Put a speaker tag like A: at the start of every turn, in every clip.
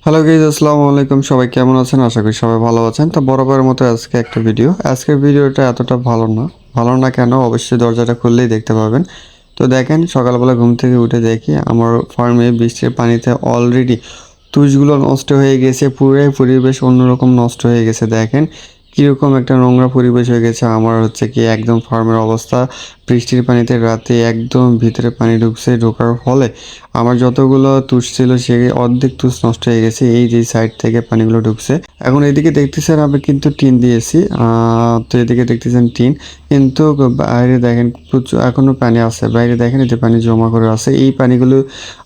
A: Hello guys, আসসালামু আলাইকুম। সবাই কেমন আছেন? আশা করি সবাই ভালো আছেন। তো বরাবরের মতো আজকে একটা ভিডিও। আজকের ভিডিওটা এতটা ভালো না কেন অবশ্যই দরজাটা খুললেই দেখতে পাবেন। তো দেখেন, সকালবেলা ঘুম থেকে উঠে দেখি আমার ফার্মে বৃষ্টির পানিতে অলরেডি তুষগুলো নষ্ট হয়ে গেছে, পুরাই পরিবেশ অন্যরকম নষ্ট হয়ে গেছে। দেখেন কীরকম একটা নোংরা পরিবেশ হয়ে গেছে। আমার হচ্ছে কি একদম ফার্মের অবস্থা, বৃষ্টির পানিতে রাতে একদম ভিতরে পানি ঢুকছে, ঢোকার ফলে আমার যতগুলো তুষ ছিল সে অর্ধেক তুষ নষ্ট হয়ে গেছে। এই যে সাইড থেকে পানিগুলো ঢুকছে। এখন এদিকে দেখতেছেন আমি কিন্তু টিন দিয়েছি, তো এদিকে দেখতেছেন টিন, কিন্তু বাইরে দেখেন প্রচুর এখনো পানি আছে। বাইরে দেখেন এতে পানি জমা করে আছে, এই পানিগুলো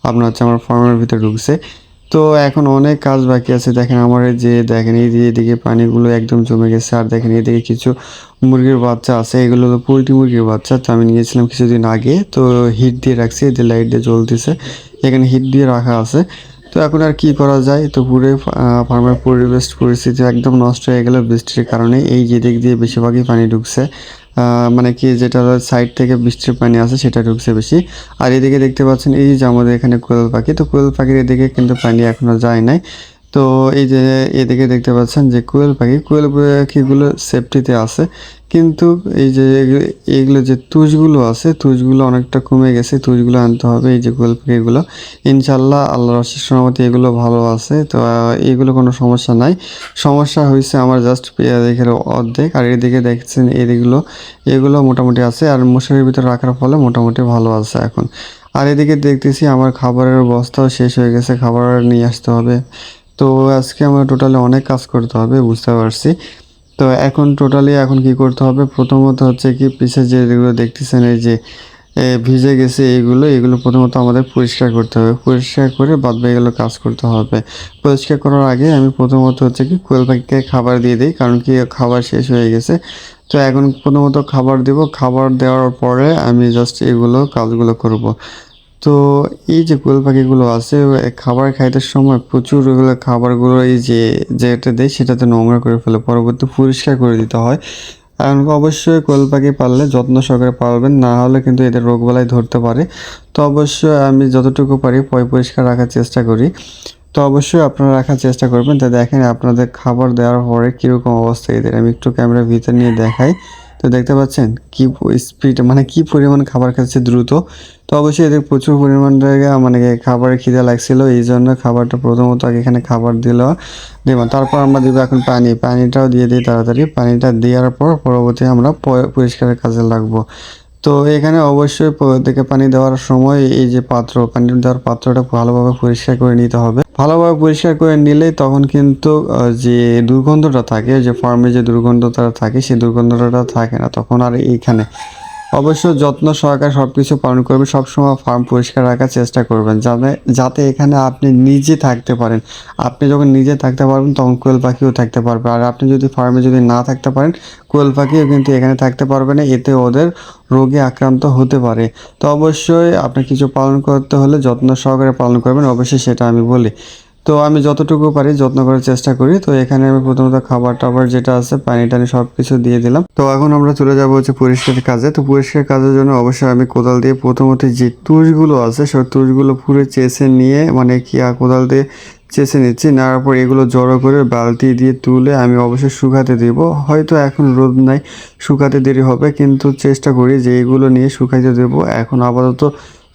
A: আপনার হচ্ছে আমার ফার্মের ভিতরে ঢুকছে। তো এখন অনেক কাজ বাকি আছে। দেখেন আমার এই যে দেখেন এই যে এদিকে পানিগুলো একদম জমে গেছে, আর দেখেন এদিকে কিছু মুরগির বাচ্চা আছে, এগুলো হলো পোলট্রি মুরগির বাচ্চা। তো আমি নিয়েছিলাম কিছুদিন আগে, তো হিট দিয়ে রাখছি, এদের লাইট দিয়ে জ্বলতেছে, এখানে হিট দিয়ে রাখা আছে। তো এখন আর কি করা যায়, তো পুরো ফার্মের পরিবেশ পরিস্থিতি একদম নষ্ট হয়ে গেল বৃষ্টির কারণে। এই যে দিক দিয়ে বেশিরভাগই পানি ঢুকছে, মানে কি যেটা সাইড থেকে বৃষ্টির পানি আছে সেটা ঢুকছে বেশি। আর এদিকে দেখতে পাচ্ছেন এই যে আমাদের এখানে কোয়েল পাখি, তো কোয়েল পাখির এদিকে কিন্তু পানি এখনো যায় নাই। তো এই যে এদিকে দেখতে পাচ্ছেন যে কোয়েল পাখিগুলো সেফটিতে আছে, কিন্তু এই যে এগুলো যে তুষগুলো আছে, তুষগুলো অনেকটা কমে গেছে, তুষগুলো আনতে হবে। এই যে কোয়েল পাখিগুলো ইনশাল্লাহ আল্লাহর অশেষ রহমতে এগুলো ভালো আছে। তো এগুলো কোনো সমস্যা নাই। সমস্যা হয়েছে আমার জাস্ট পেঁয়াজের অর্ধেক। আর এদিকে দেখছেন এগুলো মোটামুটি আছে, আর মশারির ভিতরে রাখার ফলে মোটামুটি ভালো আছে এখন। আর এদিকে দেখতেছি আমার খাবারের বস্তাও শেষ হয়ে গেছে, খাবার নিয়ে আসতে হবে। তো আজকে আমার টোটালি অনেক কাজ করতে হবে, বুঝতে পারছি। তো এখন কি করতে হবে, প্রথমত হচ্ছে কি পিছে যেগুলো দেখতেছেন এই যে ভিজে গেছে, এগুলো প্রথমত আমাদের পরিষ্কার করতে হবে। পরিষ্কার করে বাদ বাকি এগুলো কাজ করতে হবে। পরিষ্কার করার আগে আমি প্রথমত হচ্ছে কি কোয়েল পাখিকে খাবার দিয়ে দিই, কারণ কি খাবার শেষ হয়ে গেছে। তো এখন প্রথমত খাবার দেব, খাবার দেওয়ার পরে আমি জাস্ট কাজগুলো করব। তো এই যে কোয়েল পাখিগুলো আছে, খাবার খাইতে সময় প্রচুর এগুলো খাবারগুলো এই যে যেটা দেয় সেটাতে নোংরা করে ফেলে, পরবর্তী পরিষ্কার করে দিতে হয়। এখন অবশ্যই কোয়েল পাখি পাললে যত্ন সহকারে পালবেন, না হলে কিন্তু এদের রোগবালাই ধরতে পারে। তো অবশ্যই আমি যতটুকু পারি পরিষ্কার রাখার চেষ্টা করি। তো অবশ্যই আপনারা রাখার চেষ্টা করবেন। তো দেখেন আপনাদের খাবার দেওয়ার পরে কীরকম অবস্থা এদের, আমি একটু ক্যামেরার ভিতর নিয়ে দেখাই। তো দেখতে পাচ্ছেন কি স্পিড, মানে কি পরিমাণ খাবার খাচ্ছে দ্রুত। তো অবশ্যই এদের প্রচুর পরিমাণ জায়গা মানে খাবারের খিদে লাগছিল, এই জন্য খাবারটা প্রথমত আগে এখানে খাবার দেবো, তারপর আমরা দেবো এখন পানিটাও দিয়ে দিই তাড়াতাড়ি। পানিটা দেওয়ার পর পরবর্তী আমরা পরিষ্কারের কাজে লাগবো। তো এখানে অবশ্যই থেকে পানি দেওয়ার সময় এই যে পানি দেওয়ার পাত্রটা ভালোভাবে পরিষ্কার করে নিতে হবে। ভালোভাবে পরিষ্কার করে নিলে তখন কিন্তু যে দুর্গন্ধটা থাকে, যে ফার্মে যে দুর্গন্ধটা থাকে সেই দুর্গন্ধটা থাকে না তখন আর এইখানে। অবশ্য যত্ন সহকারে সব কিছু পালন করবেন, সবসময় ফার্ম পরিষ্কার রাখার চেষ্টা করবেন, যাতে এখানে আপনি নিজে থাকতে পারেন। আপনি যখন নিজে থাকতে পারবেন তখন কোয়েল পাখিও থাকতে পারবে। আর আপনি যদি ফার্মে যদি না থাকতে পারেন, কোয়েল পাখিও কিন্তু এখানে থাকতে পারবে না, এতে ওদের রোগে আক্রান্ত হতে পারে। তো অবশ্যই আপনার কিছু পালন করতে হলে যত্ন সহকারে পালন করবেন, অবশ্যই সেটা আমি বলি। তো আমি যতটুকু পারি যত্ন করার চেষ্টা করি। তো এখানে আমি প্রথমত খাবার টাবার যেটা আছে পানি টানি সব কিছু দিয়ে দিলাম। তো এখন আমরা চলে যাবো হচ্ছে পরিষ্কার কাজে। তো পরিষ্কার কাজের জন্য অবশ্যই আমি কোদাল দিয়ে প্রথমত যে তুষগুলো আছে সব তুষগুলো পুরো চেঁচে নিয়ে, মানে কি কোদাল দিয়ে চেঁচে নিচ্ছি, নেওয়ার পর এগুলো জড়ো করে বালতি দিয়ে তুলে আমি অবশ্যই শুকাতে দেব। হয়তো এখন রোদ নাই, শুকাতে দেরি হবে, কিন্তু চেষ্টা করি যে এগুলো নিয়ে শুকাইতে দেবো। এখন আপাতত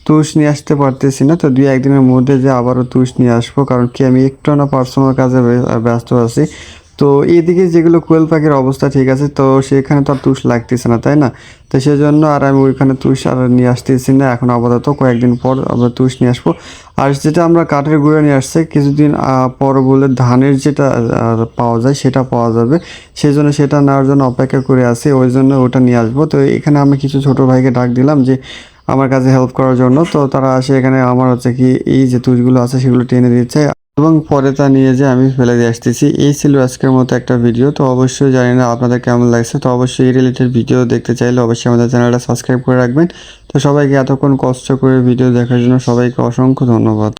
A: তুষ নিয়ে আসতে পারতেছি না, তো 2-1 দিনের মধ্যে যে আবারও তুষ নিয়ে আসবো, কারণ কি আমি একটু না পার্সোনাল কাজে ব্যস্ত আছি। তো এইদিকে যেগুলো কোয়েল পাখির অবস্থা ঠিক আছে, তো সেখানে তো আর তুষ লাগতেছে না, তাই না? তো সেজন্য আর আমি ওইখানে তুষ আর নিয়ে আসতেছি না। এখন আপাতত কয়েকদিন পর আবার তুষ নিয়ে আসবো। আর যেটা আমরা কাঠের গুঁড়ো নিয়ে আসছে কিছুদিন পর বলে ধানের যেটা পাওয়া যায় সেটা পাওয়া যাবে, সেই জন্য সেটা নেওয়ার জন্য অপেক্ষা করে আছি, ওই জন্য ওটা নিয়ে আসবো। তো এখানে আমি কিছু ছোট ভাইকে ডাক দিলাম যে আমার কাছে হেল্প করার জন্য। তো তারা আসে এখানে আমার হচ্ছে কি এই যে তুষগুলো আছে সেগুলো টেনে দিচ্ছে, এবং পরে তা নিয়ে যে আমি ফেলে দিয়ে আসতেছি। এই ছিল আজকের মতো একটা ভিডিও। তো অবশ্যই জানি না আপনাদের কেমন লাগছে, তো অবশ্যই এই রিলেটেড ভিডিও দেখতে চাইলে অবশ্যই আমাদের চ্যানেলটা সাবস্ক্রাইব করে রাখবেন। তো সবাইকে এতক্ষণ কষ্ট করে ভিডিও দেখার জন্য সবাইকে অসংখ্য ধন্যবাদ।